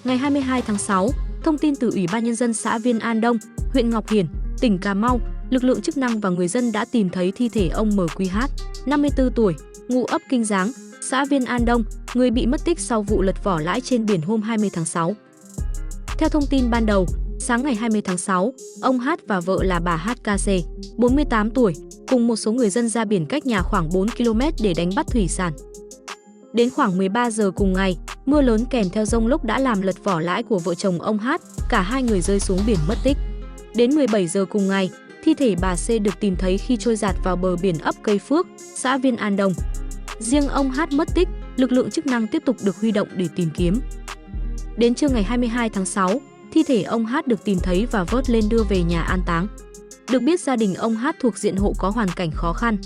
Ngày 22 tháng 6, thông tin từ Ủy ban Nhân dân xã Viên An Đông, huyện Ngọc Hiển, tỉnh Cà Mau, lực lượng chức năng và người dân đã tìm thấy thi thể ông MQH, 54 tuổi, ngụ ấp Kinh Giáng, xã Viên An Đông, người bị mất tích sau vụ lật vỏ lãi trên biển hôm 20 tháng 6. Theo thông tin ban đầu, sáng ngày 20 tháng 6, ông H và vợ là bà HKC, 48 tuổi, cùng một số người dân ra biển cách nhà khoảng 4 km để đánh bắt thủy sản. Đến khoảng 13 giờ cùng ngày, mưa lớn kèm theo dông lốc đã làm lật vỏ lãi của vợ chồng ông H, cả hai người rơi xuống biển mất tích. Đến 17 giờ cùng ngày, thi thể bà C được tìm thấy khi trôi dạt vào bờ biển ấp Cây Phước, xã Viên An Đông. Riêng ông H mất tích, lực lượng chức năng tiếp tục được huy động để tìm kiếm. Đến trưa ngày 22 tháng 6, thi thể ông H được tìm thấy và vớt lên đưa về nhà an táng. Được biết gia đình ông H thuộc diện hộ có hoàn cảnh khó khăn.